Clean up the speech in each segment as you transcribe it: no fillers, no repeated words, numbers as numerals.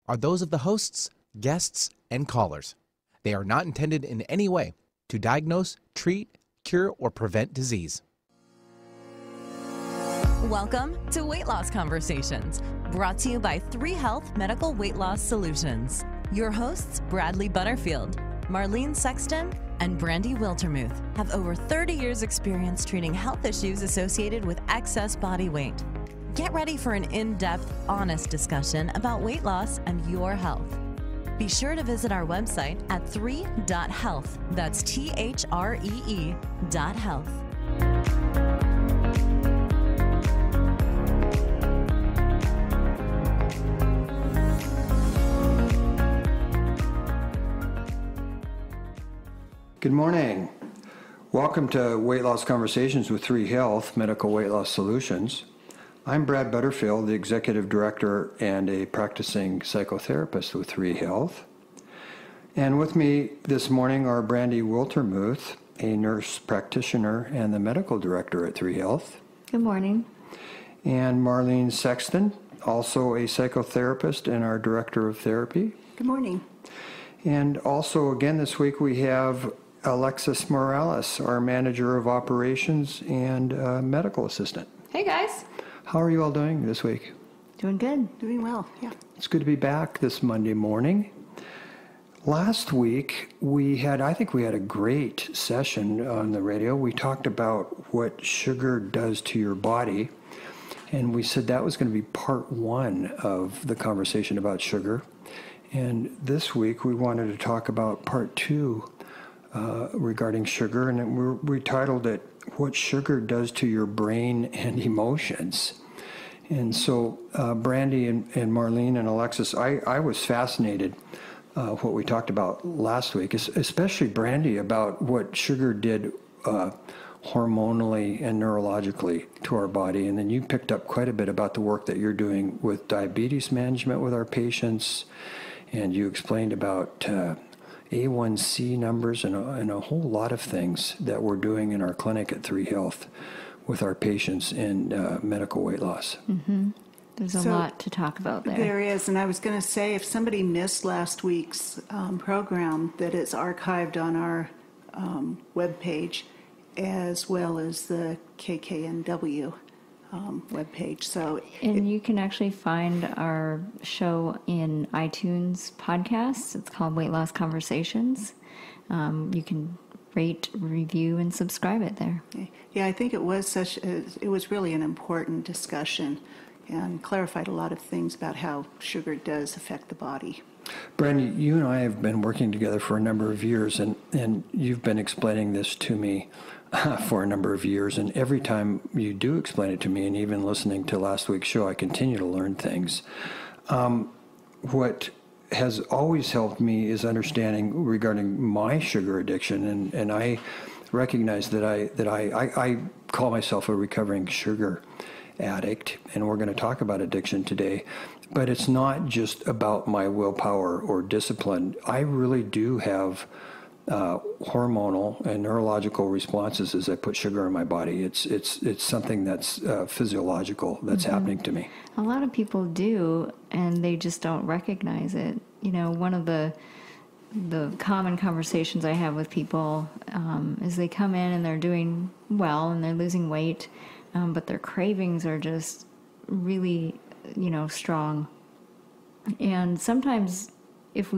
are those of the hosts, guests, and callers. They are not intended in any way to diagnose, treat, cure, or prevent disease. Welcome to Weight Loss Conversations, brought to you by 3Health Medical Weight Loss Solutions. Your hosts, Bradley Butterfield, Marlene Sexton, and Brandy Wiltermuth, have over 30 years experience treating health issues associated with excess body weight. Get ready for an in-depth, honest discussion about weight loss and your health. Be sure to visit our website at 3.health. That's THREE.health. Good morning. Welcome to Weight Loss Conversations with 3Health Medical Weight Loss Solutions. I'm Brad Butterfield, the Executive Director and a practicing psychotherapist with 3Health. And with me this morning are Brandy Wiltermuth, a nurse practitioner and the Medical Director at 3Health. Good morning. And Marlene Sexton, also a psychotherapist and our Director of Therapy. Good morning. And also again this week we have Alexis Morales, our Manager of Operations and Medical Assistant. Hey guys. How are you all doing this week? Doing good. Doing well, yeah. It's good to be back this Monday morning. Last week I think we had a great session on the radio. We talked about what sugar does to your body, and we said that was going to be part one of the conversation about sugar. And this week we wanted to talk about part two regarding sugar, and we titled it, What Sugar Does to Your Brain and Emotions. And so Brandy and Marlene and Alexis, I was fascinated what we talked about last week, especially Brandy, about what sugar did hormonally and neurologically to our body. And then you picked up quite a bit about the work that you're doing with diabetes management with our patients, and you explained about A1C numbers and a whole lot of things that we're doing in our clinic at 3Health with our patients in medical weight loss. Mm-hmm. There's a lot to talk about there. There is, and I was going to say, if somebody missed last week's program, that is archived on our webpage, as well as the KKNW webpage. And you can actually find our show in iTunes podcasts. It's called Weight Loss Conversations. You can rate, review, and subscribe it there. Yeah, I think it was really an important discussion and clarified a lot of things about how sugar does affect the body. Brandy, you and I have been working together for a number of years, and you've been explaining this to me for a number of years, and every time you do explain it to me, and even listening to last week's show, I continue to learn things. What has always helped me is understanding regarding my sugar addiction, and I recognize that I call myself a recovering sugar addict, and we're going to talk about addiction today. But it's not just about my willpower or discipline. I really do have hormonal and neurological responses as I put sugar in my body. It's something that's physiological that's happening to me. A lot of people do, and they just don't recognize it. You know, one of the common conversations I have with people is they come in and they're doing well and they're losing weight, but their cravings are just really, strong. And sometimes if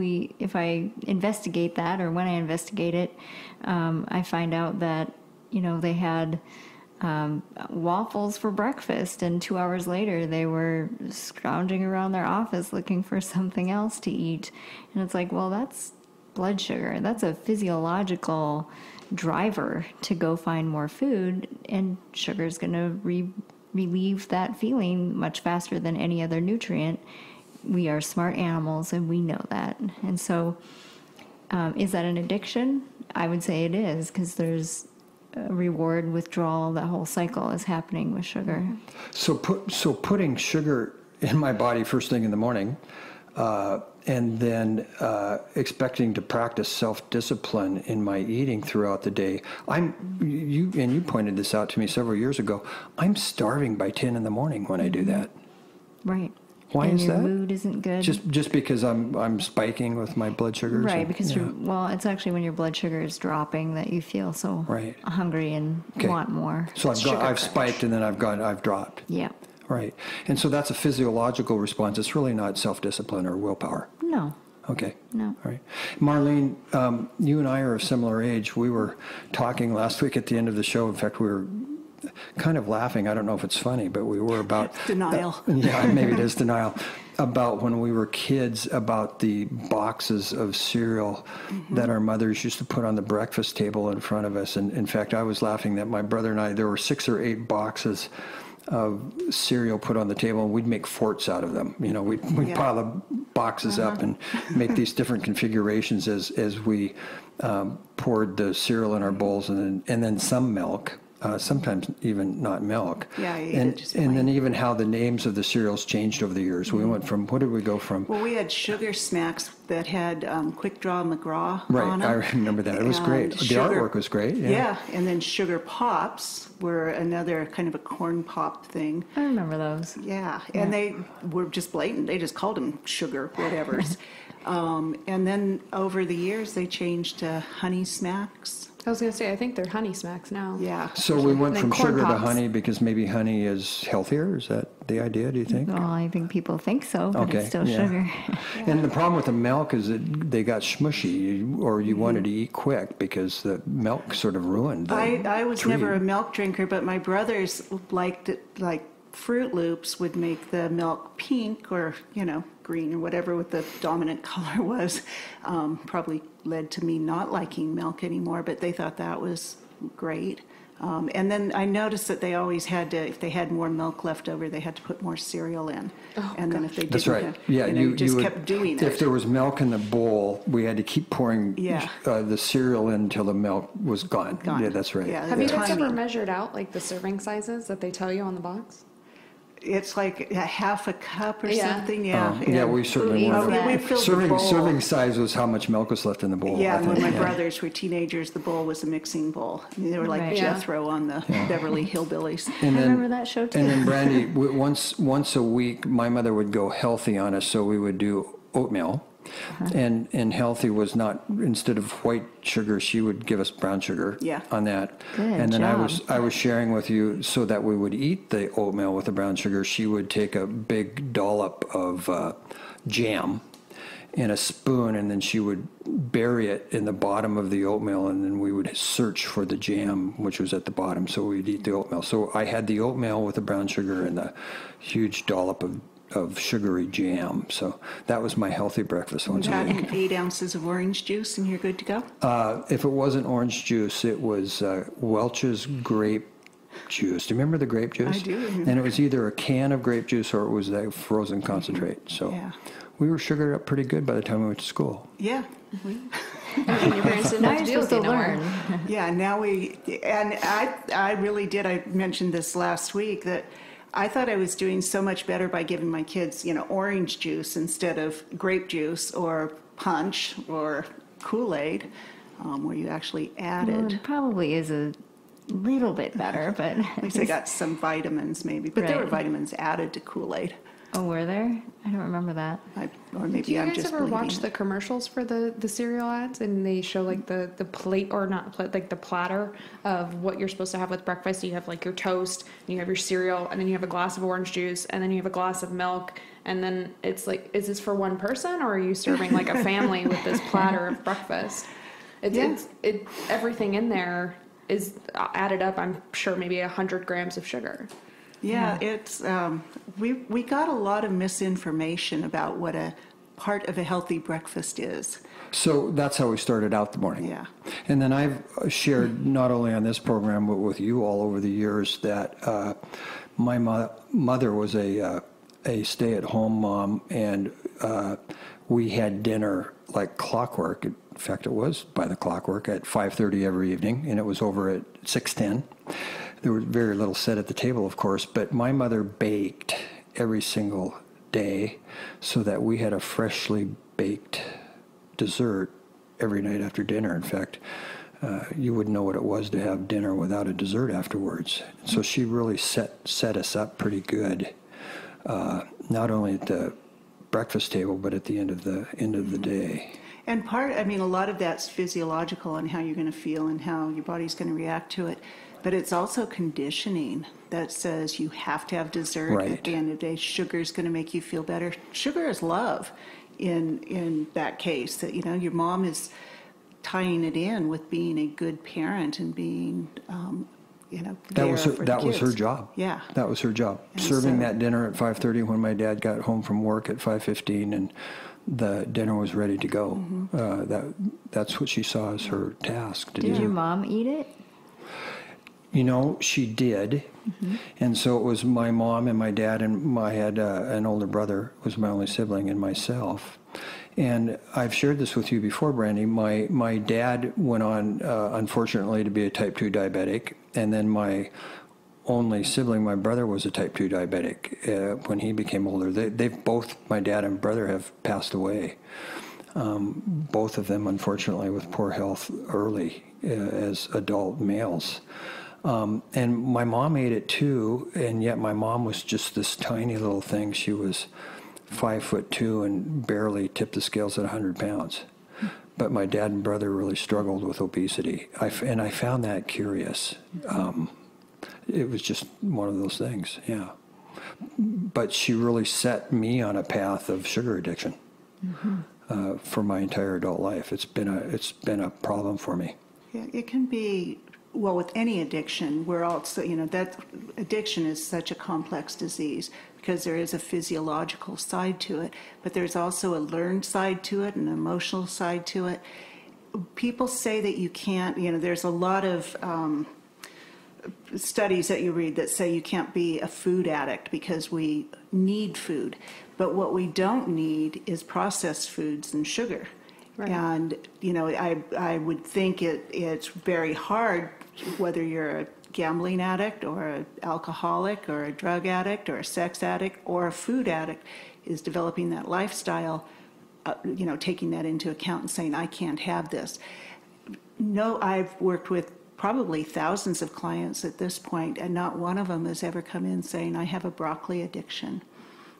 I investigate that, or when I investigate it, I find out that, they had waffles for breakfast, and 2 hours later they were scrounging around their office looking for something else to eat. And it's like, well, that's blood sugar. That's a physiological driver to go find more food, and sugar is going to relieve that feeling much faster than any other nutrient. We are smart animals, and we know that. And so is that an addiction? I would say it is, because there's a reward withdrawal. That whole cycle is happening with sugar. So putting sugar in my body first thing in the morning, and then expecting to practice self-discipline in my eating throughout the day. You pointed this out to me several years ago. I'm starving by 10 in the morning when I do that. Right. Why and is your that? mood isn't good. Just because I'm spiking with my blood sugars? Right, and- because yeah. it's actually when your blood sugar is dropping that you feel so Right. hungry and Okay. want more. So I've spiked and then I've dropped. Yeah. Right. And so that's a physiological response. It's really not self-discipline or willpower. No. Okay. No. All right. Marlene, you and I are of similar age. We were talking last week at the end of the show. In fact, we were kind of laughing. I don't know if it's funny, but we were about Denial. Yeah, maybe it is denial. About when we were kids, about the boxes of cereal that our mothers used to put on the breakfast table in front of us. And in fact, I was laughing that my brother and I, there were 6 or 8 boxes of cereal put on the table, and we'd make forts out of them. You know, we'd pile the boxes up and make these different configurations as we poured the cereal in our bowls, and then some milk. Sometimes even not milk. Yeah, I ate and it just and plain. then even how the names of the cereals changed over the years. We went from, what did we go from? Well, we had sugar smacks that had Quick Draw McGraw Right, on them. I remember that. It was And great. The artwork was great. Yeah, and then Sugar Pops were another kind of a corn pop thing. I remember those. Yeah, and they were just blatant. They just called them sugar whatevers. And then over the years, they changed to Honey Smacks. I was going to say, I think they're Honey Smacks now. Yeah. So we went Then from corn sugar to pops. honey because maybe honey is healthier. Is that the idea, do you think? Well, I think people think so, but Okay, it's still yeah. sugar. And the problem with the milk is that they got smushy, or you wanted to eat quick because the milk sort of ruined the I was treat. never a milk drinker, but my brothers liked it, like Fruit Loops would make the milk pink or, green or whatever what the dominant color was. Probably led to me not liking milk anymore, but they thought that was great. And then I noticed that they always had to, if they had more milk left over, they had to put more cereal in. And then if they didn't, That's right. Yeah, you just would- kept doing it. If there was milk in the bowl, we had to keep pouring Yeah. the cereal in until the milk was gone. Gone. Yeah, that's right. Yeah. Have you the guys ever timing. measured out like the serving sizes that they tell you on the box? It's like a half a cup or Yeah. something. Yeah. Yeah, we certainly Who eats weren't. that? We filled the bowl. Serving size was how much milk was left in the bowl. Yeah, I and when think. my brothers were teenagers, the bowl was a mixing bowl. I mean, they were like Right. Yeah. Jethro on the Beverly Hillbillies. And I then, remember that show too. And then Brandy, once a week, my mother would go healthy on us, so we would do oatmeal. And healthy was not, instead of white sugar, she would give us brown sugar Yeah. on that. Good and then job. I was sharing with you, so that we would eat the oatmeal with the brown sugar, she would take a big dollop of jam in a spoon, and then she would bury it in the bottom of the oatmeal, and then we would search for the jam, which was at the bottom, so we'd eat the oatmeal. So I had the oatmeal with the brown sugar and the huge dollop of sugary jam. So that was my healthy breakfast once a week. Add 8 ounces of orange juice, and you're good to go. If it wasn't orange juice, it was Welch's grape juice. Do you remember the grape juice? I do. And it was either a can of grape juice or it was a frozen concentrate. So Yeah. we were sugared up pretty good by the time we went to school. Yeah. And your parents didn't Now have to you're deal with supposed you to no learn. more. Yeah, now I really did. I mentioned this last week that I thought I was doing so much better by giving my kids, orange juice instead of grape juice or punch or Kool-Aid, where you actually Well, added. it probably is a little bit better, but At least I got some vitamins maybe, but there were Right. vitamins added to Kool-Aid. Oh, were there? I don't remember that. Or maybe Do you I'm guys just ever watch believing. the commercials for the cereal ads, and they show like the plate, or not plate, like the platter of what you're supposed to have with breakfast? You have like your toast, and you have your cereal, and then you have a glass of orange juice, and then you have a glass of milk, and then it's like, is this for one person, or are you serving like a family with this platter of breakfast? Everything in there is added up. I'm sure maybe 100 grams of sugar. Yeah, it's we got a lot of misinformation about what a part of a healthy breakfast is. So that's how we started out the morning. Yeah. And then I've shared, not only on this program, but with you all over the years, that my mother was a stay-at-home mom, and we had dinner like clockwork. In fact, it was by the clockwork at 5:30 every evening, and it was over at 6:10. There was very little said at the table, of course, but my mother baked every single day so that we had a freshly baked dessert every night after dinner. In fact, you wouldn't know what it was to have dinner without a dessert afterwards. So she really set us up pretty good not only at the breakfast table, but at the end of the day. And a lot of that's physiological and how you're going to feel and how your body's going to react to it. But it's also conditioning that says you have to have dessert Right. at the end of the day. Sugar is going to make you feel better. Sugar is love in that case. That, your mom is tying it in with being a good parent and being, That was there her, for that the was her kids. job. Yeah. That was her job. And Serving so- that dinner at 5:30 when my dad got home from work at 5:15, and the dinner was ready to go. That's what she saw as her task to Did do. your mom eat it? She did. And so it was my mom and my dad, and I had an older brother, was my only sibling, and myself. And I've shared this with you before, Brandy. My dad went on, unfortunately, to be a type 2 diabetic, and then my only sibling, my brother, was a type 2 diabetic when he became older. They've both, my dad and brother, have passed away. Both of them, unfortunately, with poor health early as adult males. And my mom ate it too, and yet my mom was just this tiny little thing. She was 5'2" and barely tipped the scales at 100 pounds. But my dad and brother really struggled with obesity. And I found that curious. It was just one of those things, yeah. But she really set me on a path of sugar addiction for my entire adult life. It's been a problem for me. Yeah, it can be, well, with any addiction, we're also, that addiction is such a complex disease because there is a physiological side to it, but there's also a learned side to it, an emotional side to it. People say that you can't, there's a lot of studies that you read that say you can't be a food addict because we need food. But what we don't need is processed foods and sugar. Right. And, I would think it's very hard, whether you're a gambling addict or an alcoholic or a drug addict or a sex addict or a food addict, is developing that lifestyle, taking that into account and saying, I can't have this. No, I've worked with probably thousands of clients at this point, and not one of them has ever come in saying, I have a broccoli addiction.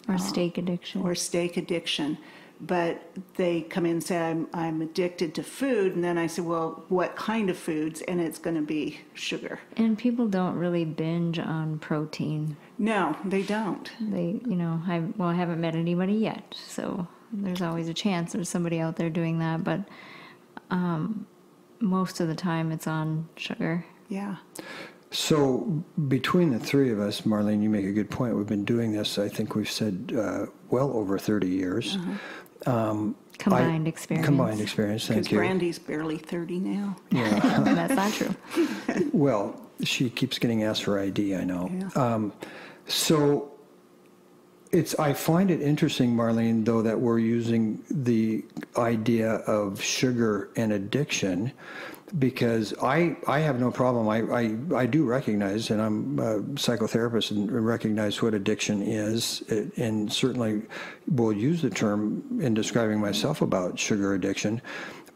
Or steak addiction? Or steak addiction. But they come in and say, I'm addicted to food. And then I say, well, what kind of foods? And it's going to be sugar. And people don't really binge on protein. No, they don't. They, I haven't met anybody yet. So there's always a chance there's somebody out there doing that. But most of the time it's on sugar. Yeah. So between the three of us, Marlene, you make a good point. We've been doing this, I think we've said, well over 30 years. Combined experience. Combined experience, Because thank you. Brandy's barely 30 now. That's not true. Well, she keeps getting asked for ID, I know. Yeah. So I find it interesting, Marlene, though, that we're using the idea of sugar and addiction, because I have no problem. I do recognize, and I'm a psychotherapist, and recognize what addiction is, and certainly will use the term in describing myself about sugar addiction.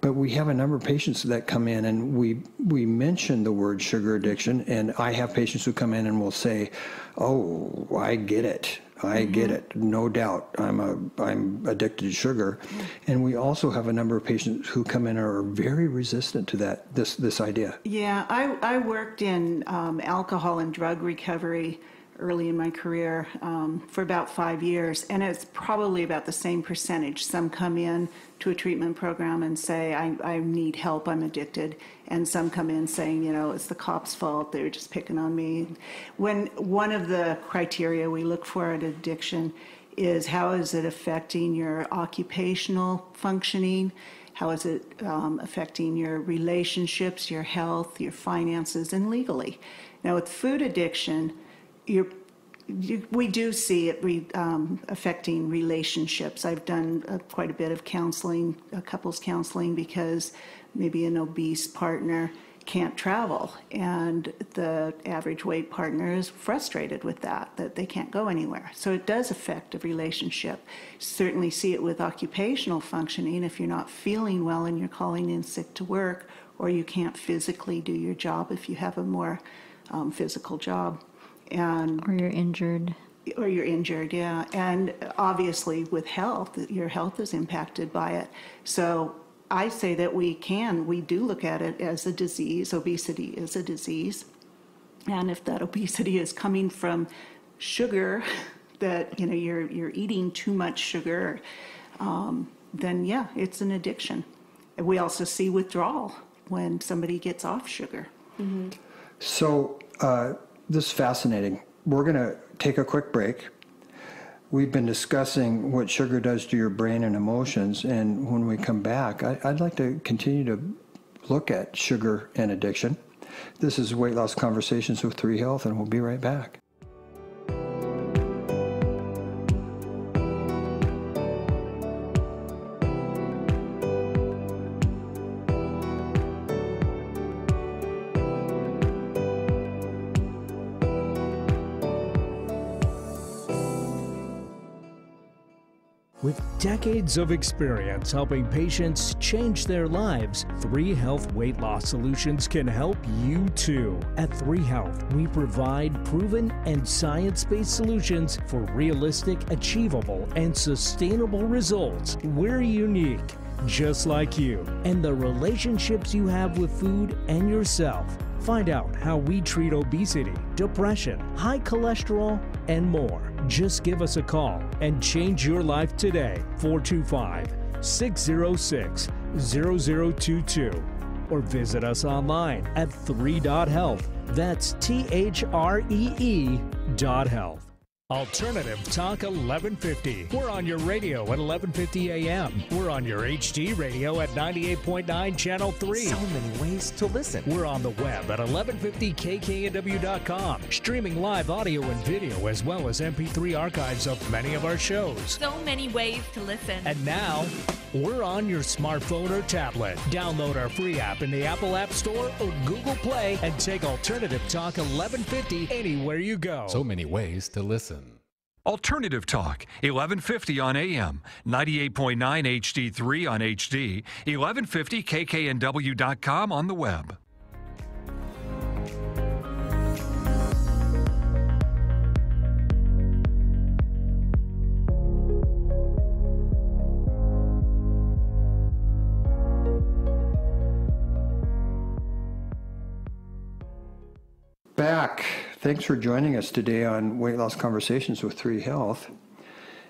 But we have a number of patients that come in, and we mention the word sugar addiction, and I have patients who come in and will say, "Oh, I get it. I get it. No doubt. I'm addicted to sugar." And we also have a number of patients who come in and are very resistant to this idea. Yeah, I worked in alcohol and drug recovery early in my career for about 5 years, and it's probably about the same percentage. Some come in to a treatment program and say, I need help, I'm addicted, and some come in saying, it's the cop's fault, they're just picking on me. When one of the criteria we look for at addiction is how is it affecting your occupational functioning, how is it affecting your relationships, your health, your finances, and legally. Now with food addiction, we do see it affecting relationships. I've done quite a bit of counseling, couples counseling, because maybe an obese partner can't travel, and the average weight partner is frustrated with that they can't go anywhere. So it does affect a relationship. Certainly see it with occupational functioning. If you're not feeling well and you're calling in sick to work, or you can't physically do your job if you have a more physical job. Or you're injured. Or you're injured, yeah. And obviously with health, your health is impacted by it. So I say that we do look at it as a disease. Obesity is a disease. And if that obesity is coming from sugar, that, you know, you're eating too much sugar, then yeah, it's an addiction. And we also see withdrawal when somebody gets off sugar. Mm-hmm. So this is fascinating. We're going to take a quick break. We've been discussing what sugar does to your brain and emotions, and when we come back, I'd like to continue to look at sugar and addiction. This is Weight Loss Conversations with 3 Health, and we'll be right back. With decades of experience helping patients change their lives, 3 Health Weight Loss Solutions can help you too. At 3 Health, we provide proven and science-based solutions for realistic, achievable, and sustainable results. We're unique, just like you, and the relationships you have with food and yourself. Find out how we treat obesity, depression, high cholesterol, and more. Just give us a call and change your life today. 425-606-0022. Or visit us online at 3.health. That's THREE.health. Alternative Talk 1150. We're on your radio at 1150 AM. We're on your HD radio at 98.9 Channel 3. So many ways to listen. We're on the web at 1150kknw.com, streaming live audio and video as well as MP3 archives of many of our shows. So many ways to listen. And now, we're on your smartphone or tablet. Download our free app in the Apple App Store or Google Play and take Alternative Talk 1150 anywhere you go. So many ways to listen. Alternative Talk, 1150 on AM, 98.9 HD3 on HD, 1150kknw.com on the web. Back. Thanks for joining us today on Weight Loss Conversations with 3 Health.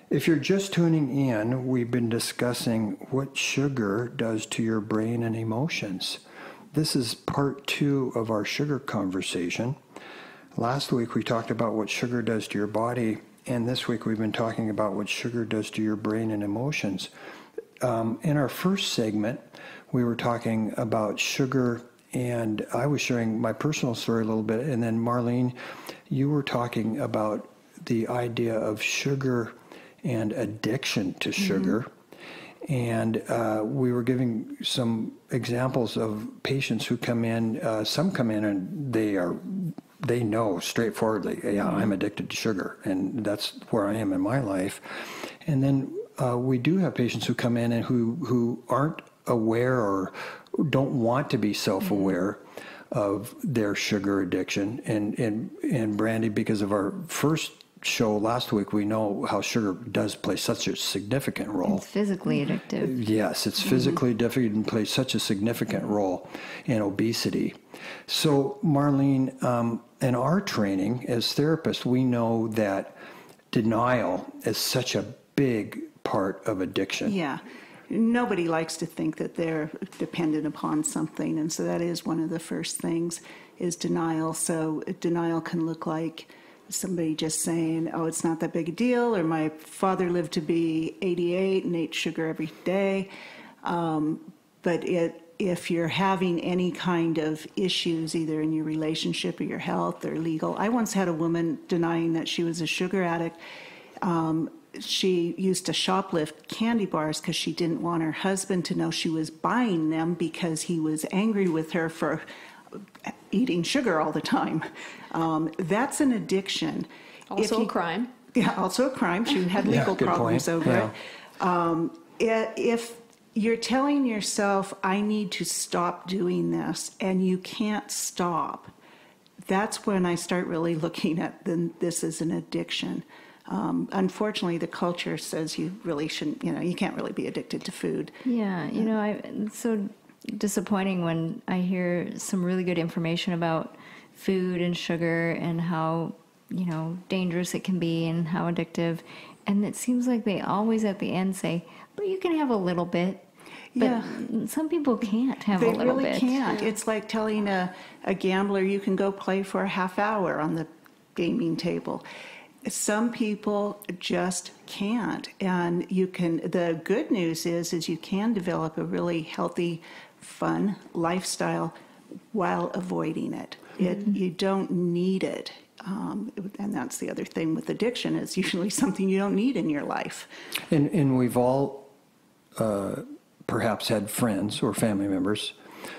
If you're just tuning in, we've been discussing what sugar does to your brain and emotions. This is part 2 of our sugar conversation. Last week we talked about what sugar does to your body, and this week we've been talking about what sugar does to your brain and emotions. In our first segment, we were talking about sugar, and I was sharing my personal story a little bit, and then Marlene, you were talking about the idea of sugar and addiction to sugar. And we were giving some examples of patients who come in. Some come in and they know straightforwardly, yeah, I'm addicted to sugar, and that's where I am in my life. And then we do have patients who come in and who aren't aware or don't want to be self-aware of their sugar addiction. And Brandy, because of our first show last week, we know how sugar does play such a significant role. It's physically addictive. Yes, it's physically addictive and plays such a significant role in obesity. So Marlene, in our training as therapists, we know that denial is such a big part of addiction. Yeah. Nobody likes to think that they're dependent upon something, and so that is one of the first things is denial. So denial can look like somebody just saying, oh, it's not that big a deal, or my father lived to be 88 and ate sugar every day. But if you're having any kind of issues, either in your relationship or your health or legal. I once had a woman denying that she was a sugar addict. She used to shoplift candy bars because she didn't want her husband to know she was buying them because he was angry with her for eating sugar all the time. That's an addiction. Also a crime. Yeah, also a crime. She had legal problems over it. If you're telling yourself, I need to stop doing this, and you can't stop, that's when I start really looking at this as an addiction. Unfortunately, the culture says you really shouldn't, you can't really be addicted to food. Yeah, it's so disappointing when I hear some really good information about food and sugar and how, dangerous it can be and how addictive. And it seems like they always at the end say, but you can have a little bit. But some people can't have a little bit. They really can't. It's like telling a gambler you can go play for a half hour on the gaming table. Some people just can't. And the good news is you can develop a really healthy, fun lifestyle while avoiding it. You don't need it. And that's the other thing with addiction, is usually something you don't need in your life. And we've all perhaps had friends or family members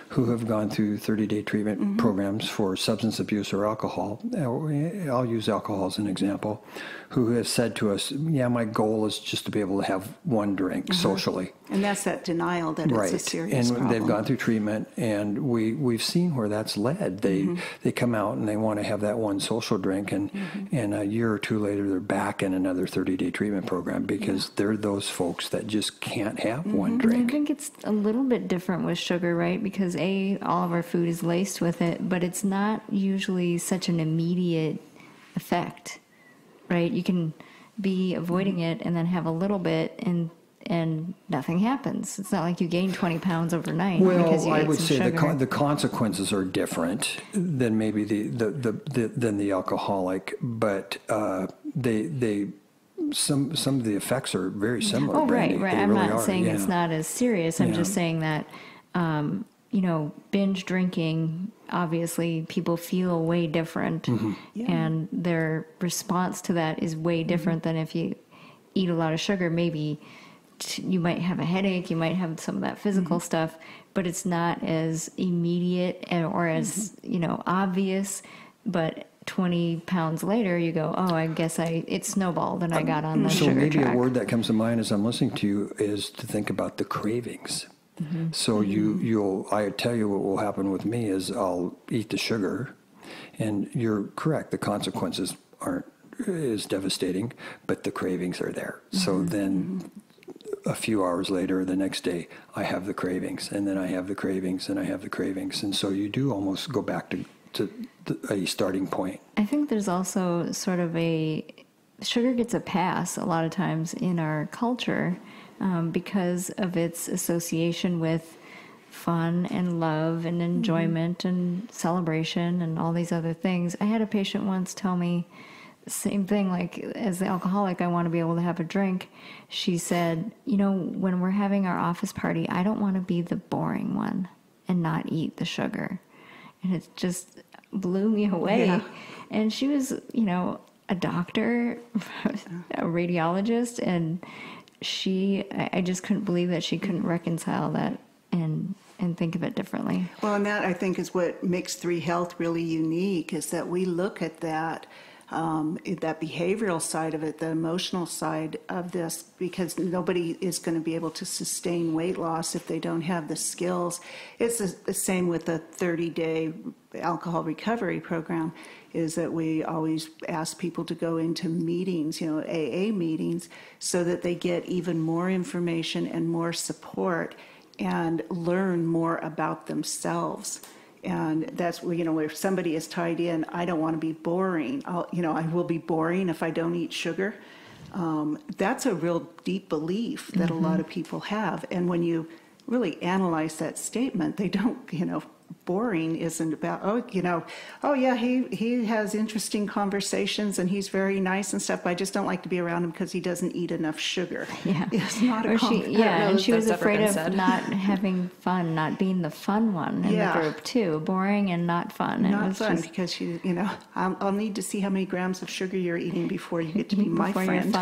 who have gone through 30-day treatment programs for substance abuse or alcohol. I'll use alcohol as an example, who have said to us, my goal is just to be able to have one drink socially. And that's that denial that it's a serious problem. And they've gone through treatment, and we've seen where that's led. They come out and they want to have that one social drink, and a year or two later they're back in another 30-day treatment program because they're those folks that just can't have one drink. I think it's a little bit different with sugar, right? Because all of our food is laced with it, but it's not usually such an immediate effect, right? You can be avoiding it and then have a little bit and nothing happens. It's not like you gain 20 pounds overnight because you ate some sugar. Well, I would say the consequences are different than maybe than the alcoholic, but some of the effects are very similar. Oh, right. They I'm really not saying yeah. it's not as serious. I'm just saying that binge drinking, obviously people feel way different, and their response to that is way different than if you eat a lot of sugar. Maybe you might have a headache, you might have some of that physical stuff, but it's not as immediate or as obvious. But 20 pounds later, you go, oh, I guess it snowballed and I got on the sugar maybe track. A word that comes to mind as I'm listening to you is to think about the cravings. So I tell you what will happen with me is I'll eat the sugar, and you're correct, the consequences aren't as devastating, but the cravings are there. So then a few hours later, the next day, I have the cravings, and then I have the cravings, and I have the cravings. And so you do almost go back to a starting point. I think there's also sort of sugar gets a pass a lot of times in our culture because of its association with fun and love and enjoyment and celebration and all these other things. I had a patient once tell me the same thing, like, as the alcoholic, I want to be able to have a drink. She said, when we're having our office party, I don't want to be the boring one and not eat the sugar. And it just blew me away. Yeah. And she was, a doctor, a radiologist, and I just couldn't believe that she couldn't reconcile that and think of it differently. Well, and that, I think, is what makes 3 Health really unique, is that we look at that behavioral side of it, the emotional side of this, because nobody is going to be able to sustain weight loss if they don't have the skills. It's the same with the 30-day alcohol recovery program, is that we always ask people to go into meetings, AA meetings, so that they get even more information and more support and learn more about themselves. And that's where somebody is tied in. I don't want to be boring. I will be boring if I don't eat sugar. That's a real deep belief that a lot of people have. And when you really analyze that statement, they don't, boring isn't about, he has interesting conversations and he's very nice and stuff, but I just don't like to be around him because he doesn't eat enough sugar. Yeah. It's not a compliment. And she was afraid of not having fun, not being the fun one in the group too. Boring and not fun. Not fun because she, I'll need to see how many grams of sugar you're eating before you get to be my friend.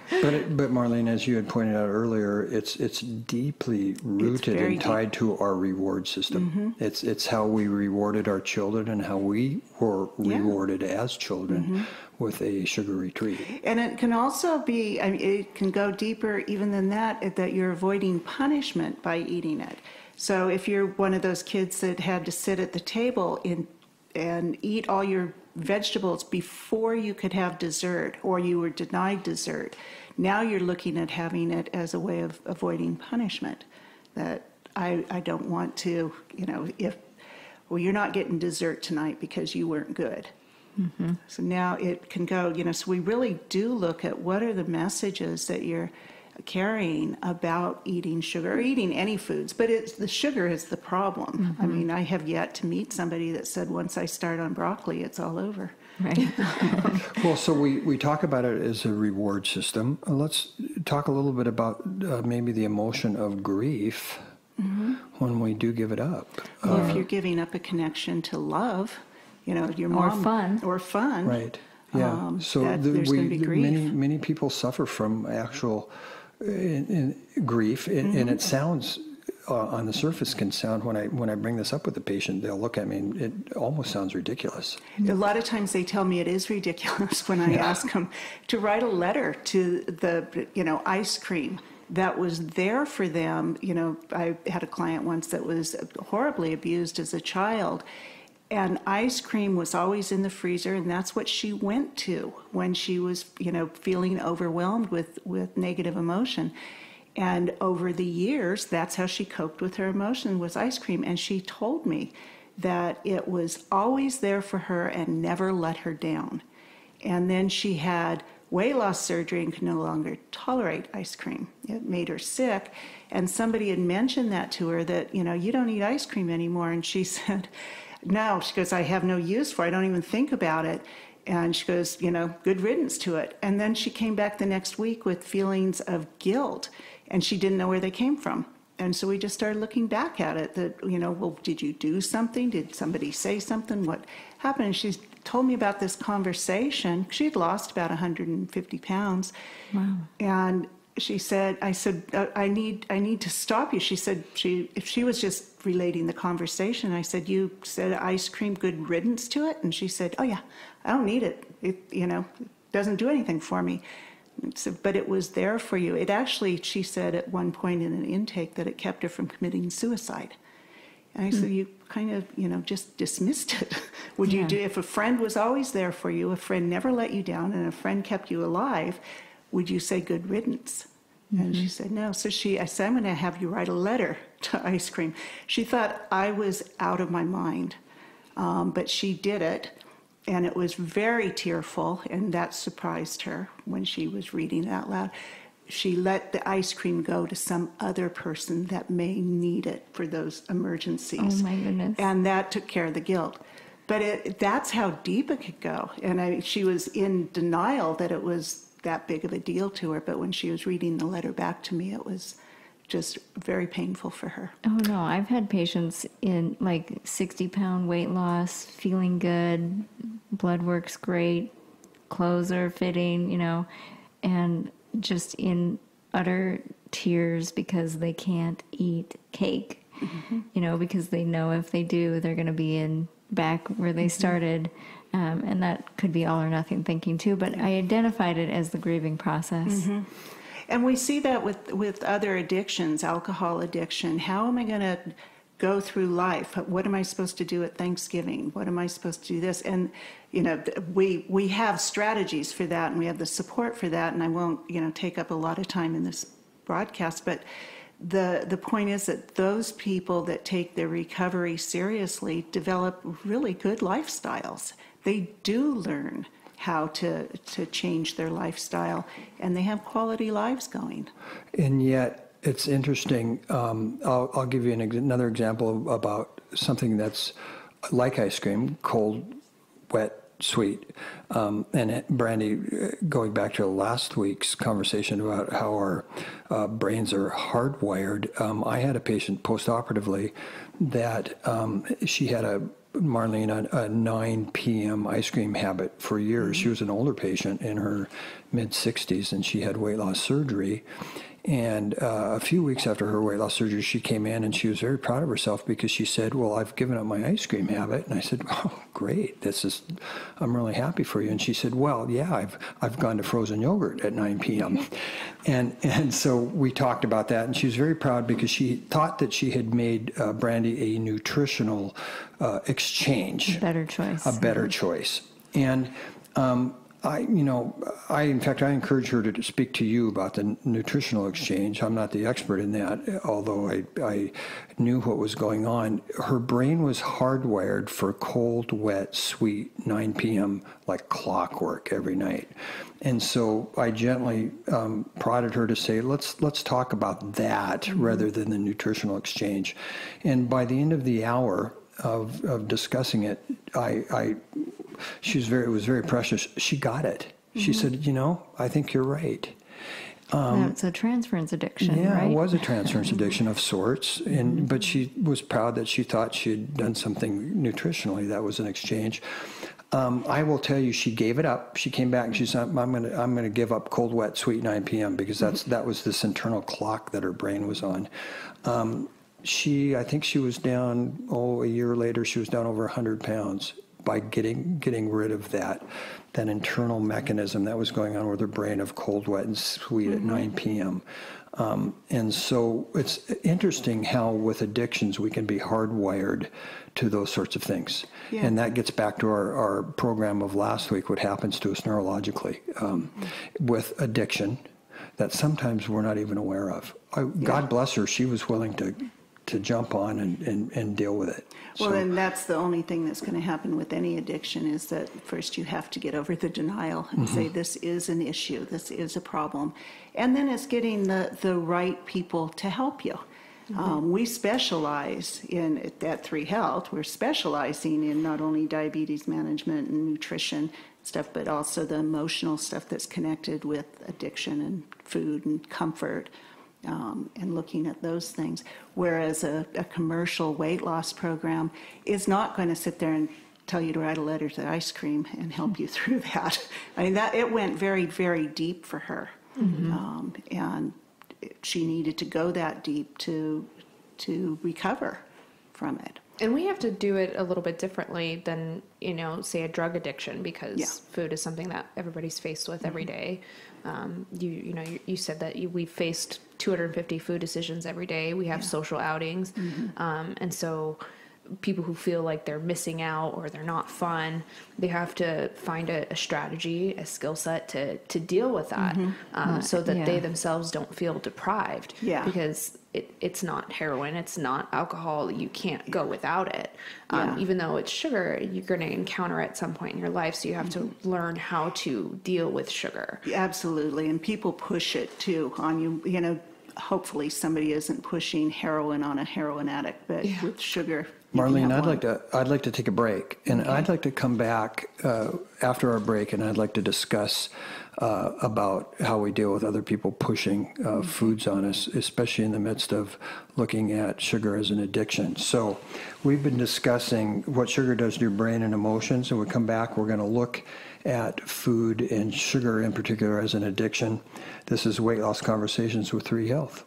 But Marlene, as you had pointed out earlier, it's deeply rooted and tied to our reward system. It's how we rewarded our children and how we were rewarded as children with a sugary treat. And it can also be, it can go deeper even than that you're avoiding punishment by eating it. So if you're one of those kids that had to sit at the table and eat all your vegetables before you could have dessert, or you were denied dessert. Now you're looking at having it as a way of avoiding punishment. That I don't want to, you're not getting dessert tonight because you weren't good. Mm-hmm. So now it can go, so we really do look at what are the messages that you're carrying about eating sugar or eating any foods, but the sugar is the problem. Mm-hmm. I mean, I have yet to meet somebody that said, once I start on broccoli, it's all over. Right. Well, so we talk about it as a reward system. Let's talk a little bit about maybe the emotion of grief when we do give it up. Well, if you're giving up a connection to love, your mom or fun. Right. Yeah. So there's going to be grief. Many people suffer from actual grief, and it sounds on the surface can sound when I bring this up with the patient, they'll look at me and it almost sounds ridiculous. A lot of times they tell me it is ridiculous when I ask them to write a letter to the ice cream that was there for them. I had a client once that was horribly abused as a child. And ice cream was always in the freezer, and that's what she went to when she was, feeling overwhelmed with negative emotion. And over the years, that's how she coped with her emotion, was ice cream. And she told me that it was always there for her and never let her down. And then she had weight loss surgery and could no longer tolerate ice cream. It made her sick. And somebody had mentioned that to her, that, you don't eat ice cream anymore. And she said, no, she goes, I have no use for it. I don't even think about it. And she goes, good riddance to it. And then she came back the next week with feelings of guilt, and she didn't know where they came from. And so we just started looking back at it, that, well, did you do something? Did somebody say something? What happened? And she told me about this conversation. She had lost about 150 pounds. Wow. And she said, I said, I need to stop you. She said, if she was just relating the conversation, I said, you said ice cream, good riddance to it? And she said, oh yeah, I don't need it. It doesn't do anything for me. So, but it was there for you. It actually, she said at one point in an intake that it kept her from committing suicide. And I said, you kind of, just dismissed it. Would you do, if a friend was always there for you, a friend never let you down, and a friend kept you alive, would you say good riddance? And she said, no. So I said, I'm going to have you write a letter to ice cream. She thought I was out of my mind, but she did it, and it was very tearful, and that surprised her when she was reading it out loud. She let the ice cream go to some other person that may need it for those emergencies. Oh, my goodness. And that took care of the guilt. But that's how deep it could go. And she was in denial that it was that big of a deal to her, but when she was reading the letter back to me, it was just very painful for her. Oh no, I've had patients in 60-pound weight loss, feeling good, blood works great, clothes are fitting, and just in utter tears because they can't eat cake, because they know if they do, they're going to be back where they started. And that could be all or nothing thinking too, but I identified it as the grieving process. Mm-hmm. And we see that with other addictions, alcohol addiction. How am I going to go through life? What am I supposed to do at Thanksgiving? What am I supposed to do this? And, we have strategies for that, and we have the support for that, and I won't, take up a lot of time in this broadcast, but the point is that those people that take their recovery seriously develop really good lifestyles. They do learn how to change their lifestyle, and they have quality lives going. And yet, it's interesting. I'll give you another example about something that's like ice cream, cold, wet, sweet. And Brandy, going back to last week's conversation about how our brains are hardwired, I had a patient postoperatively that she had Marlene, a 9 p.m. ice cream habit for years. She was an older patient in her mid-60s, and she had weight loss surgery. And a few weeks after her weight loss surgery, she came in and she was very proud of herself because she said, well, I've given up my ice cream habit. And I said, oh, great. I'm really happy for you. And she said, well, yeah, I've gone to frozen yogurt at 9 p.m. And so we talked about that. And she was very proud because she thought that she had made Brandy a nutritional exchange. A better choice. And I encourage her to speak to you about the nutritional exchange. I'm not the expert in that, although I knew what was going on. Her brain was hardwired for cold, wet, sweet 9 p.m. like clockwork every night. And so I gently prodded her to say, let's talk about that rather than the nutritional exchange. And by the end of the hour of discussing it, it was very precious. She got it. She said, I think you're right. It's a transference addiction, yeah, right? It was a transference addiction of sorts. But she was proud that she thought she had done something nutritionally. That was an exchange. I will tell you, she gave it up. She came back and she said, I'm going to give up cold, wet, sweet 9 p.m. because that was this internal clock that her brain was on. I think she was down, a year later, she was down over 100 pounds by getting rid of that internal mechanism that was going on with her brain of cold, wet, and sweet at 9 p.m. And so it's interesting how with addictions we can be hardwired to those sorts of things. Yeah. And that gets back to our program of last week, what happens to us neurologically with addiction that sometimes we're not even aware of. God bless her, she was willing to jump on and deal with it. Well, and that's the only thing that's going to happen with any addiction is that first you have to get over the denial and say this is an issue, this is a problem. And then it's getting the right people to help you. We specialize at 3 Health, we're specializing in not only diabetes management and nutrition stuff, but also the emotional stuff that's connected with addiction and food and comfort. And looking at those things, whereas a commercial weight loss program is not going to sit there and tell you to write a letter to ice cream and help you through that. I mean, it went very, very deep for her, and she needed to go that deep to recover from it. And we have to do it a little bit differently than, say a drug addiction, because food is something that everybody's faced with every day. You said that we faced 250 food decisions every day. We have social outings. And so people who feel like they're missing out or they're not fun, they have to find a strategy, a skill set to deal with that, so that they themselves don't feel deprived. Yeah. Because it's not heroin, it's not alcohol, you can't go without it. Even though it's sugar, you're going to encounter it at some point in your life, so you have to learn how to deal with sugar. Absolutely, and people push it too on you. Hopefully somebody isn't pushing heroin on a heroin addict, but with sugar. Marlene, I'd like to take a break, and I'd like to come back after our break, and I'd like to discuss about how we deal with other people pushing foods on us, especially in the midst of looking at sugar as an addiction. So we've been discussing what sugar does to your brain and emotions, and when we come back, we're going to look at food and sugar in particular as an addiction. This is Weight Loss Conversations with 3 Health.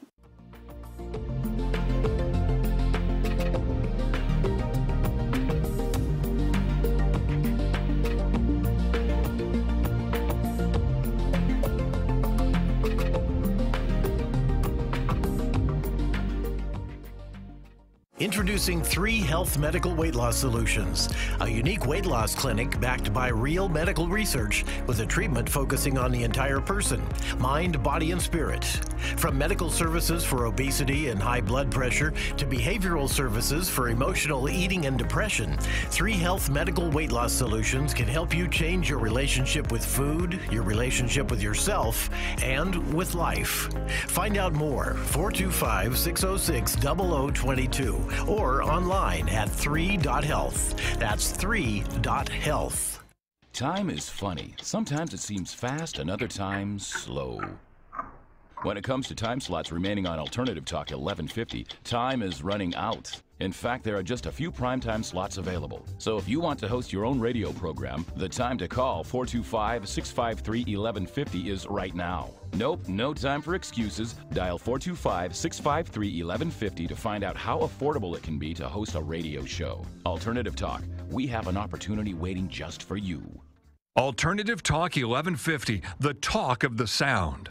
Introducing 3 Health Medical Weight Loss Solutions, a unique weight loss clinic backed by real medical research with a treatment focusing on the entire person, mind, body, and spirit. From medical services for obesity and high blood pressure to behavioral services for emotional eating and depression, 3 Health Medical Weight Loss Solutions can help you change your relationship with food, your relationship with yourself, and with life. Find out more, 425-606-0022. Or online at 3.health. That's 3.health. Time is funny. Sometimes it seems fast and other times slow. When it comes to time slots remaining on Alternative Talk 1150, time is running out. In fact, there are just a few primetime slots available. So if you want to host your own radio program, the time to call 425-653-1150 is right now. Nope, no time for excuses. Dial 425-653-1150 to find out how affordable it can be to host a radio show. Alternative Talk, we have an opportunity waiting just for you. Alternative Talk 1150, the talk of the sound.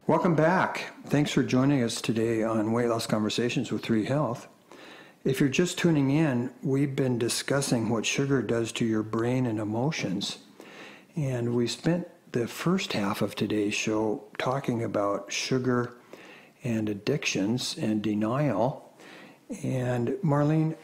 Welcome back. Thanks for joining us today on Weight Loss Conversations with 3 Health. If you're just tuning in, we've been discussing what sugar does to your brain and emotions. And we spent the first half of today's show talking about sugar and addictions and denial. And Marlene,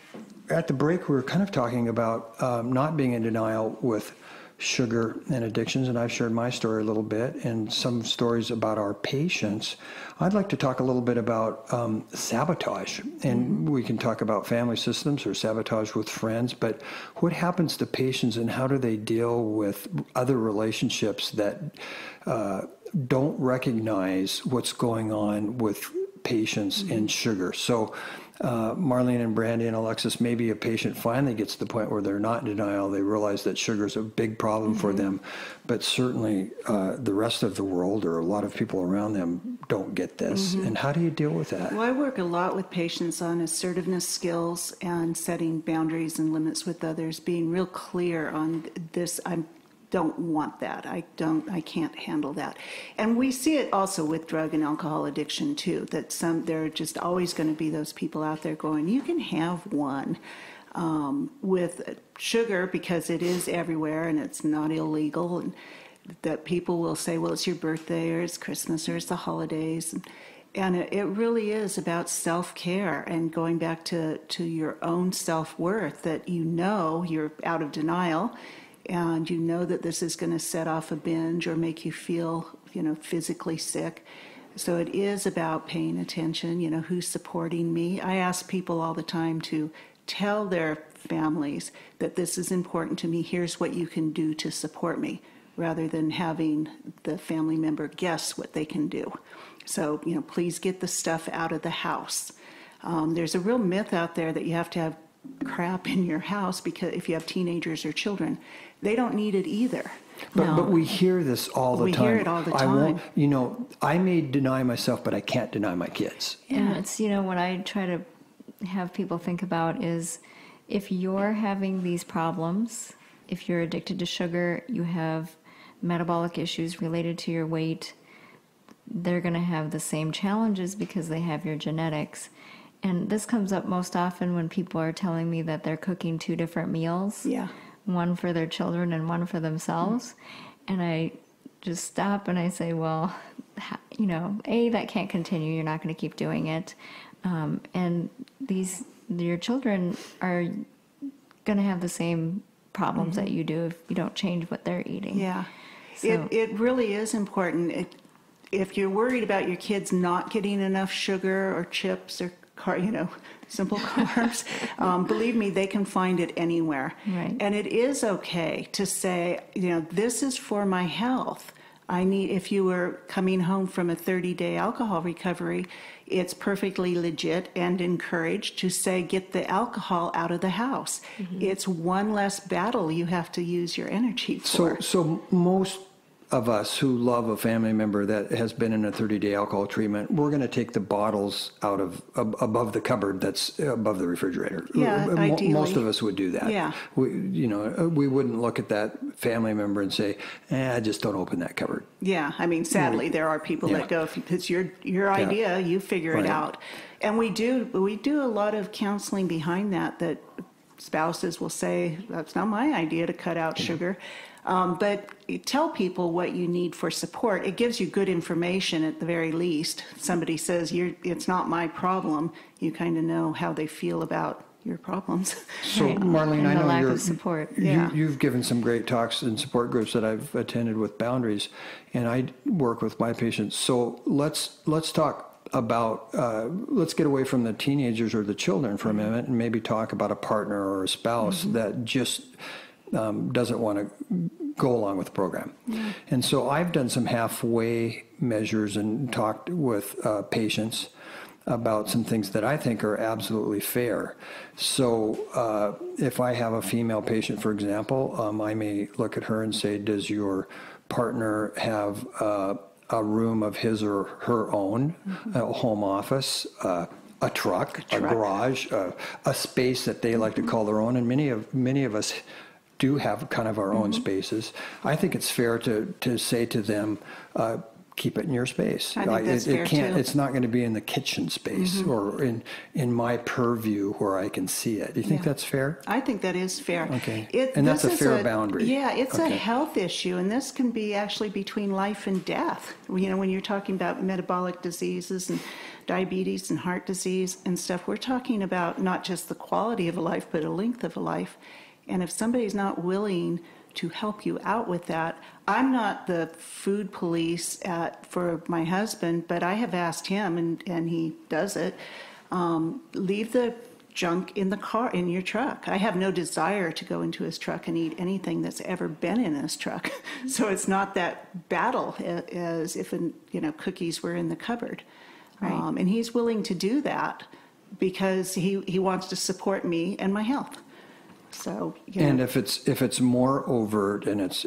at the break, we were kind of talking about not being in denial with sugar and addictions, and I've shared my story a little bit and some stories about our patients. I'd like to talk a little bit about sabotage, and we can talk about family systems or sabotage with friends, but what happens to patients and how do they deal with other relationships that don't recognize what's going on with patients and sugar? So Marlene and Brandy and Alexis, maybe a patient finally gets to the point where they're not in denial. They realize that sugar is a big problem for them, but certainly the rest of the world or a lot of people around them don't get this. And how do you deal with that? Well, I work a lot with patients on assertiveness skills and setting boundaries and limits with others, being real clear on this. I don't want that. I can't handle that. And we see it also with drug and alcohol addiction too, that there are just always going to be those people out there going, you can have one. With sugar, because it is everywhere and it's not illegal, and that people will say, well, it's your birthday or it's Christmas or it's the holidays. And it really is about self-care and going back to your own self-worth, that you know you're out of denial and you know that this is going to set off a binge or make you feel, physically sick. So it is about paying attention, who's supporting me. I ask people all the time to tell their families that this is important to me. Here's what you can do to support me, rather than having the family member guess what they can do. So, please get the stuff out of the house. There's a real myth out there that you have to have crap in your house because if you have teenagers or children, they don't need it either. But we hear this all the time. We hear it all the time. I may deny myself, but I can't deny my kids. And it's, what I try to have people think about is if you're having these problems, if you're addicted to sugar, you have metabolic issues related to your weight, they're going to have the same challenges because they have your genetics. And this comes up most often when people are telling me that they're cooking 2 different meals. Yeah. One for their children and one for themselves. And I just stop and I say, well, that can't continue. You're not going to keep doing it. And your children are going to have the same problems that you do if you don't change what they're eating. Yeah. So, it really is important. If you're worried about your kids not getting enough sugar or chips or simple carbs, believe me, they can find it anywhere. Right. And it is okay to say, this is for my health. If you were coming home from a 30-day alcohol recovery, it's perfectly legit and encouraged to say, get the alcohol out of the house. It's one less battle you have to use your energy for. So most of us who love a family member that has been in a 30-day alcohol treatment, we're going to take the bottles out of above the cupboard that's above the refrigerator. Yeah, ideally. Most of us would do that. Yeah. We wouldn't look at that family member and say, just don't open that cupboard. Yeah, sadly, there are people that go, if it's your idea, you figure it out. And we do a lot of counseling behind that spouses will say, that's not my idea to cut out sugar. But tell people what you need for support. It gives you good information at the very least. Somebody says, it's not my problem. You kind of know how they feel about your problems. So, Right. Marlene, And I the know lack of support. Yeah. you've given some great talks in support groups that I've attended with Boundaries, and I work with my patients. So let's talk about, let's get away from the teenagers or the children for a minute and maybe talk about a partner or a spouse that just doesn't want to go along with the program. Yeah. And so I've done some halfway measures and talked with patients about some things that I think are absolutely fair. So if I have a female patient, for example, I may look at her and say, does your partner have a room of his or her own, a home office, a truck, a garage, a space that they like to call their own? And many of us do have kind of our own spaces. I think it's fair to say to them, keep it in your space. I think that's fair too. It's not going to be in the kitchen space or in my purview where I can see it. Do you think that's fair? I think that is fair. Okay. And that's a fair boundary. Yeah, it's a health issue, and this can be actually between life and death. You know, when you're talking about metabolic diseases and diabetes and heart disease and stuff, we're talking about not just the quality of a life, but a length of a life. And if somebody's not willing to help you out with that, I'm not the food police for my husband, but I have asked him, and he does it, leave the junk in the car, in your truck. I have no desire to go into his truck and eat anything that's ever been in his truck. So it's not that battle as if, cookies were in the cupboard. Right. And he's willing to do that because he wants to support me and my health. So, and if it's more overt and it's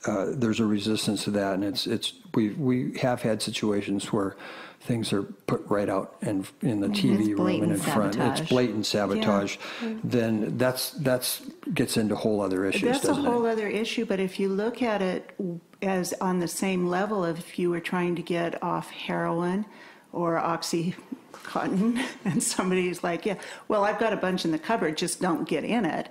there's a resistance to that, and we have had situations where things are put right out in the TV room and in front. It's blatant sabotage. Yeah. Then that's gets into whole other issues. That's a whole other issue. But if you look at it as on the same level of if you were trying to get off heroin or Oxycontin, and somebody's like, yeah, well, I've got a bunch in the cupboard, just don't get in it.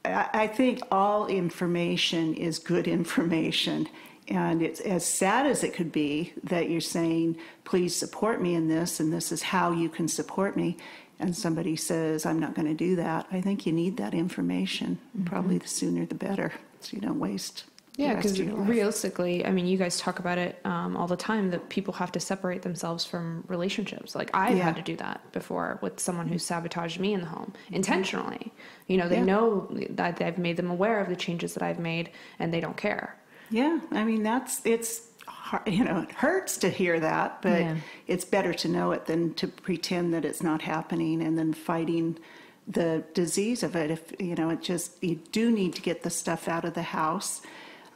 I think all information is good information. And it's as sad as it could be that you're saying, please support me in this, and this is how you can support me. And somebody says, I'm not going to do that. I think you need that information. Probably the sooner the better, so you don't waste. Yeah, because realistically, I mean, you guys talk about it all the time that people have to separate themselves from relationships. Like I've had to do that before with someone who sabotaged me in the home intentionally. You know, they know that I've made them aware of the changes that I've made, and they don't care. Yeah, I mean, it's hard, it hurts to hear that, but it's better to know it than to pretend that it's not happening and then fighting the disease of it. If you do need to get the stuff out of the house.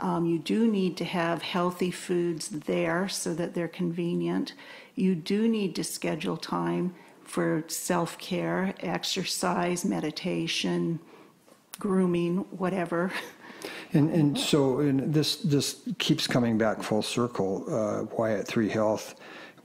You do need to have healthy foods there so that they're convenient. You do need to schedule time for self-care, exercise, meditation, grooming, whatever. And so this keeps coming back full circle. Why at 3 Health,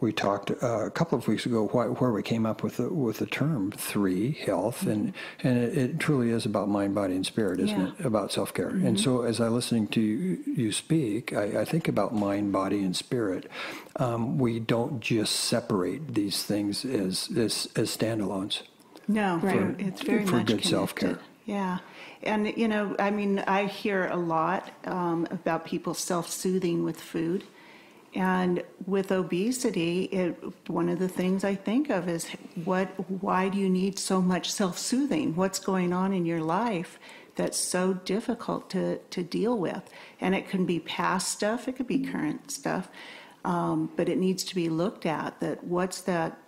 we talked a couple of weeks ago where we came up with the term 3 Health, and it truly is about mind, body, and spirit, isn't it? About self-care. And so as I'm listening to you speak, I think about mind, body, and spirit. We don't just separate these things as standalones. No, it's very much for good self-care. Yeah. And, I hear a lot about people self-soothing with food. And with obesity, one of the things I think of is why do you need so much self-soothing? What's going on in your life that's so difficult to deal with? And it can be past stuff, it could be current stuff, but it needs to be looked at. That what's that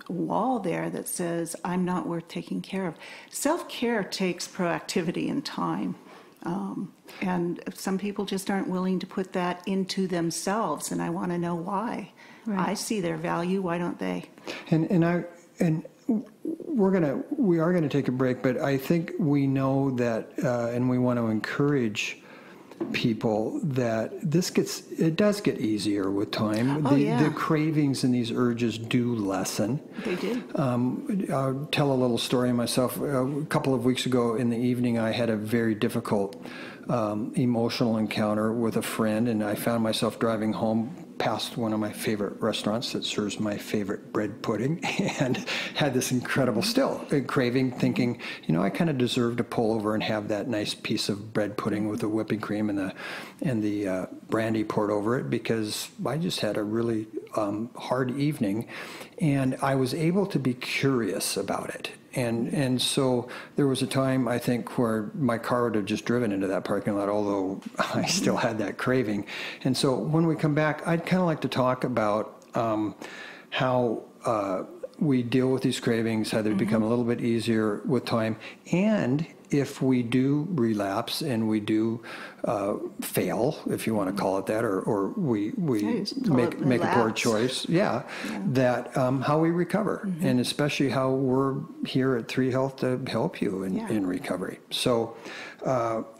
wall there that says, I'm not worth taking care of? Self-care takes proactivity and time. And some people just aren't willing to put that into themselves, and I want to know why. Right. I see their value. Why don't they? And we are gonna take a break, but I think we know that, and we want to encourage people that it does get easier with time. The cravings and these urges do lessen. They do. I'll tell a little story myself. A couple of weeks ago in the evening, I had a very difficult emotional encounter with a friend, and I found myself driving home past one of my favorite restaurants that serves my favorite bread pudding and had this incredible craving, thinking, I kind of deserve to pull over and have that nice piece of bread pudding with the whipping cream and the brandy poured over it, because I just had a really hard evening, and I was able to be curious about it. And so there was a time, I think, where my car would have just driven into that parking lot, although I still had that craving. And so when we come back, I'd kind of like to talk about how we deal with these cravings, how they become a little bit easier with time, and if we do relapse and we do fail, if you want to call it that, or we make a poor choice, that how we recover, and especially how we're here at 3 Health to help you in recovery. So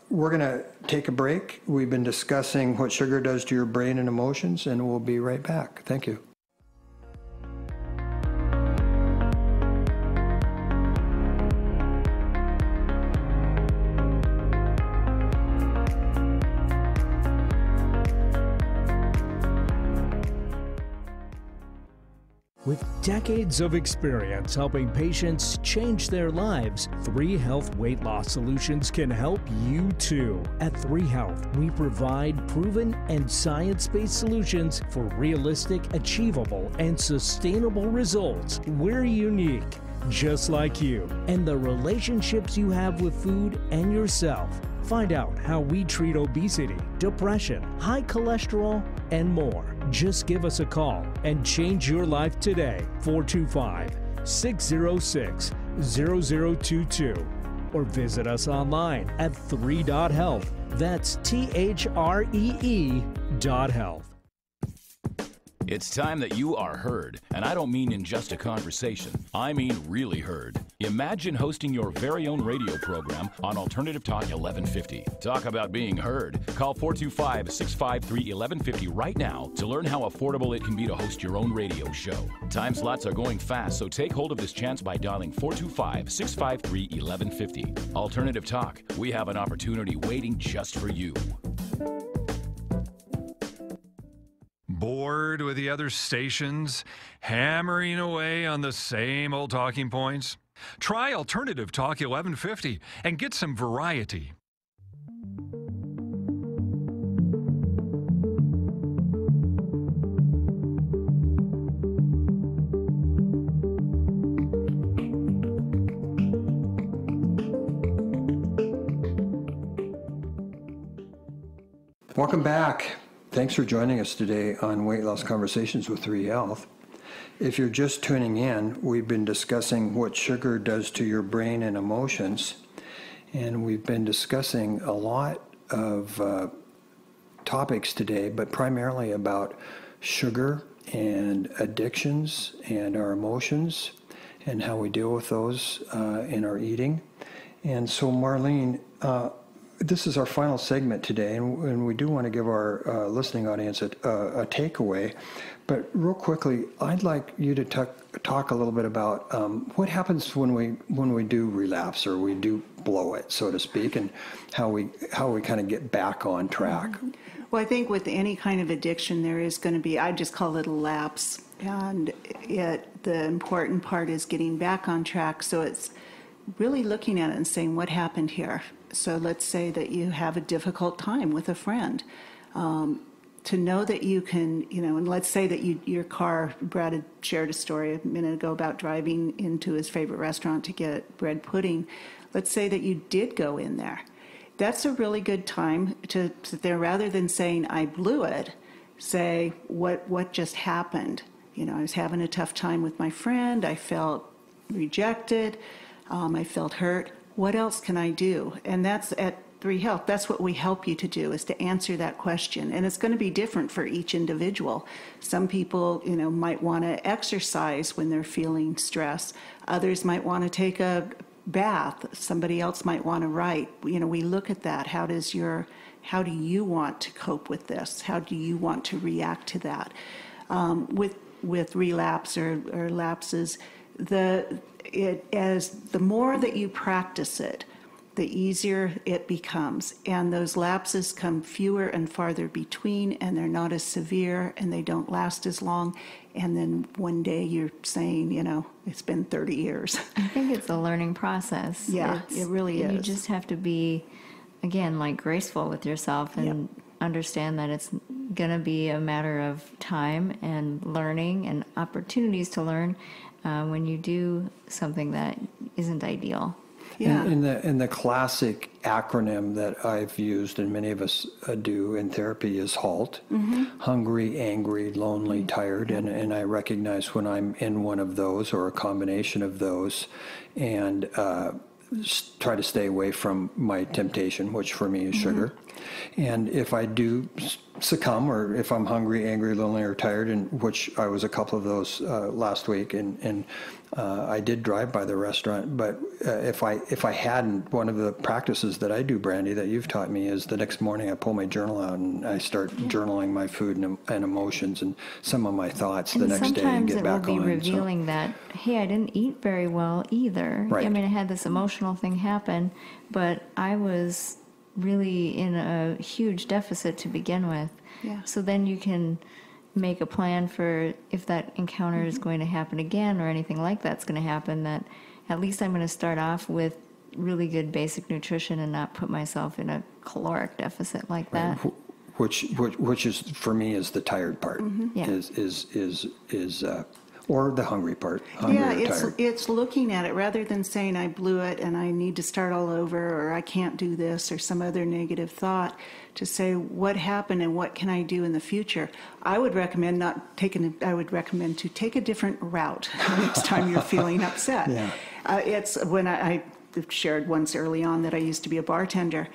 we're going to take a break. We've been discussing what sugar does to your brain and emotions, and we'll be right back. Thank you. With decades of experience helping patients change their lives, 3 Health Weight Loss Solutions can help you too. At 3 Health, we provide proven and science-based solutions for realistic, achievable, and sustainable results. We're unique, just like you, and the relationships you have with food and yourself. Find out how we treat obesity, depression, high cholesterol, and more. Just give us a call and change your life today. 425-606-0022. Or visit us online at 3.health. That's THREE.health. It's time that you are heard, and I don't mean in just a conversation. I mean really heard. Imagine hosting your very own radio program on Alternative Talk 1150. Talk about being heard. Call 425-653-1150 right now to learn how affordable it can be to host your own radio show. Time slots are going fast, so take hold of this chance by dialing 425-653-1150. Alternative Talk, we have an opportunity waiting just for you. Bored with the other stations, hammering away on the same old talking points? Try Alternative Talk 1150 and get some variety. Welcome back. Thanks for joining us today on Weight Loss Conversations with 3 Health. If you're just tuning in, we've been discussing what sugar does to your brain and emotions, and we've been discussing a lot of topics today, but primarily about sugar and addictions and our emotions and how we deal with those in our eating. And so, Marlene, this is our final segment today, and we do want to give our listening audience a takeaway. But real quickly, I'd like you to talk a little bit about what happens when we do relapse or we do blow it, so to speak, and how we kind of get back on track. Well, I think with any kind of addiction, there is going to be, I just call it a lapse, and the important part is getting back on track. So it's really looking at it and saying, what happened here? So let's say that you have a difficult time with a friend. To know that you can, and let's say that your car, Brad had shared a story a minute ago about driving into his favorite restaurant to get bread pudding. Let's say that you did go in there. That's a really good time to sit there, rather than saying, I blew it, say, what just happened? I was having a tough time with my friend. I felt rejected. I felt hurt. What else can I do? And that's at 3 Health. That's what we help you to do, is to answer that question. And it's going to be different for each individual. Some people, might want to exercise when they're feeling stress. Others might want to take a bath. Somebody else might want to write. We look at that. How do you want to cope with this? How do you want to react to that? With relapse or lapses, as the more that you practice it, the easier it becomes. And those lapses come fewer and farther between, and they're not as severe, and they don't last as long. And then one day you're saying, you know, it's been 30 years. I think it's a learning process. Yeah, it really is. You just have to be, again, like graceful with yourself and understand that it's going to be a matter of time and learning and opportunities to learn when you do something that isn't ideal. Yeah. In the classic acronym that I've used and many of us do in therapy is HALT. Hungry, angry, lonely, tired. And I recognize when I'm in one of those or a combination of those, and try to stay away from my temptation, which for me is sugar. And if I do succumb, or if I'm hungry, angry, lonely, or tired, and which I was a couple of those last week, and I did drive by the restaurant, but if I hadn't, one of the practices that I do, Brandy, that you've taught me is the next morning I pull my journal out and I start journaling my food and emotions and some of my thoughts the next day and get back on. Sometimes it will be revealing that, hey, I didn't eat very well either. Right. I mean, I had this emotional thing happen, but I was really in a huge deficit to begin with. Yeah. So then you can make a plan for if that encounter is going to happen again or anything like that's going to happen, that at least I'm going to start off with really good basic nutrition and not put myself in a caloric deficit like that. Which is for me is the tired part. Yeah. Is or the hungry part. Hungry or tired. It's looking at it rather than saying I blew it and I need to start all over, or I can't do this, or some other negative thought, to say what happened and what can I do in the future. I would recommend to take a different route next time you're feeling upset. Yeah. It's when I shared once early on that I used to be a bartender.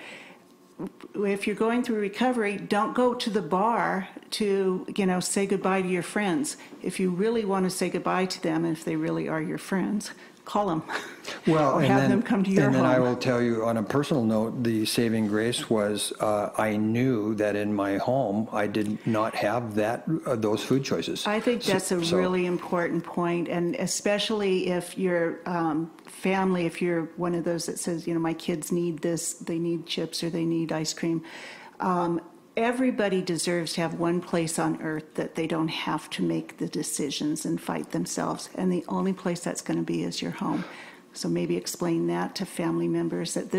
If you're going through recovery, don't go to the bar to, say goodbye to your friends. If you really want to say goodbye to them, and if they really are your friends, call them. Well, or have them come to your home. And then I will tell you, on a personal note, the saving grace was I knew that in my home I did not have those food choices. I think that's a really important point, and especially if your family, if you're one of those that says, my kids need this, they need chips or they need ice cream. Everybody deserves to have one place on earth that they don't have to make the decisions and fight themselves. And the only place that's going to be is your home. So maybe explain that to family members, that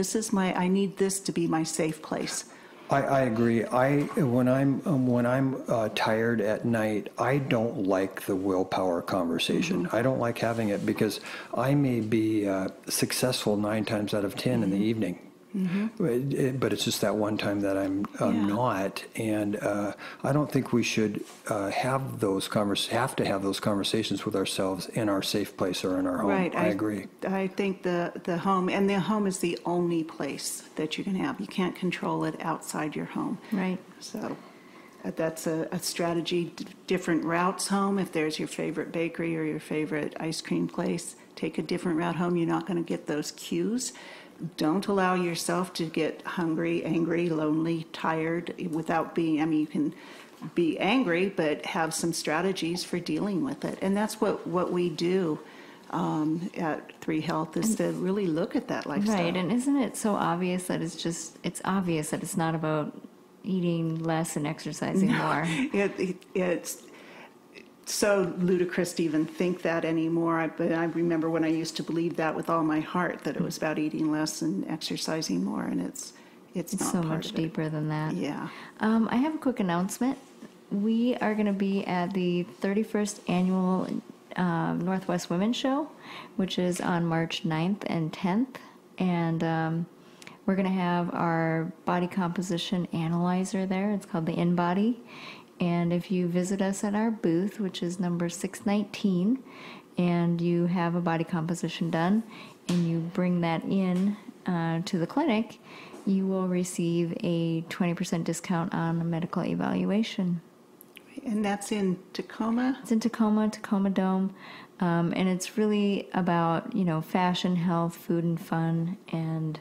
I need this to be my safe place. I agree. When I'm tired at night, I don't like the willpower conversation. I don't like having it because I may be successful 9 times out of 10 in the evening. But it's just that one time that I'm not, and I don't think we should have those conversations with ourselves in our safe place or in our home. Right. I agree. I think the home is the only place that you can have. You can't control it outside your home. Right. So that's a strategy. Different routes home. If there's your favorite bakery or your favorite ice cream place, take a different route home. You're not going to get those cues. Don't allow yourself to get hungry, angry, lonely, tired without being, you can be angry, but have some strategies for dealing with it. And that's what we do at 3 Health, is to really look at that lifestyle. Right, and isn't it so obvious that it's obvious that it's not about eating less and exercising more? It's so ludicrous to even think that anymore. But I remember when I used to believe that with all my heart, that it was about eating less and exercising more, and it's not so part much of it. deeper than that. Yeah. I have a quick announcement. We are going to be at the 31st annual Northwest Women's Show, which is on March 9th and 10th, and we're going to have our body composition analyzer there. It's called the InBody. And if you visit us at our booth, which is number 619, and you have a body composition done, and you bring that in to the clinic, you will receive a 20% discount on a medical evaluation. And that's in Tacoma? It's in Tacoma Dome. And it's really about, fashion, health, food, and fun, and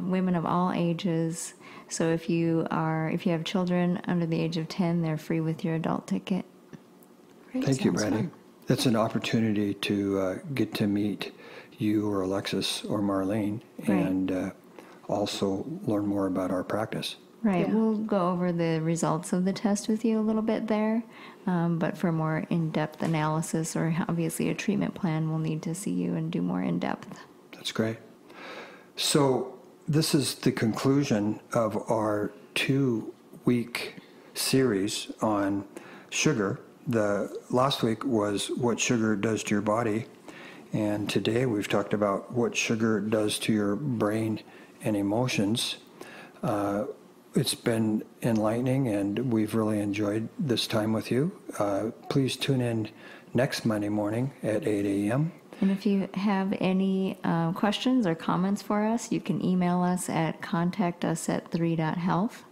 women of all ages. So if you have children under the age of 10, they're free with your adult ticket. Great. Thank you, Sounds Brandy. fun. It's an opportunity to get to meet you or Alexis or Marlene, Right. and also learn more about our practice. Right. Yeah. We'll go over the results of the test with you a little bit there. But for more in-depth analysis or obviously a treatment plan, we'll need to see you and do more in-depth. That's great. So this is the conclusion of our 2-week series on sugar. The last week was what sugar does to your body. And today we've talked about what sugar does to your brain and emotions. It's been enlightening, and we've really enjoyed this time with you. Please tune in next Monday morning at 8 a.m. And if you have any questions or comments for us, you can email us at contactus@3.health.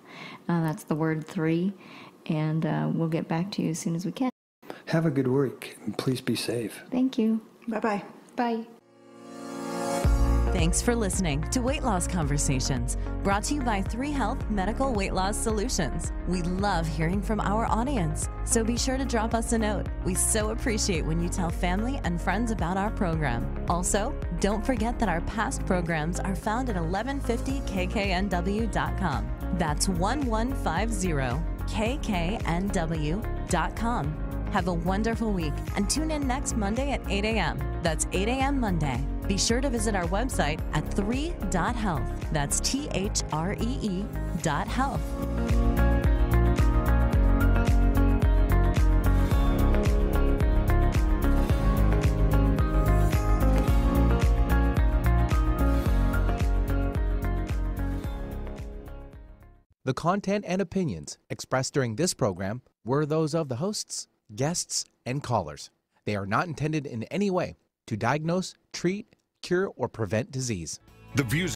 That's the word 3, and we'll get back to you as soon as we can. Have a good week, and please be safe. Thank you. Bye-bye. Bye. Thanks for listening to Weight Loss Conversations, brought to you by 3 Health Medical Weight Loss Solutions. We love hearing from our audience, so be sure to drop us a note. We so appreciate when you tell family and friends about our program. Also, don't forget that our past programs are found at 1150kknw.com. That's 1150kknw.com. Have a wonderful week and tune in next Monday at 8 a.m. That's 8 a.m. Monday. Be sure to visit our website at 3.health. That's THREE.health. The content and opinions expressed during this program were those of the hosts, guests, and callers. They are not intended in any way to diagnose, treat, cure, or prevent disease. The views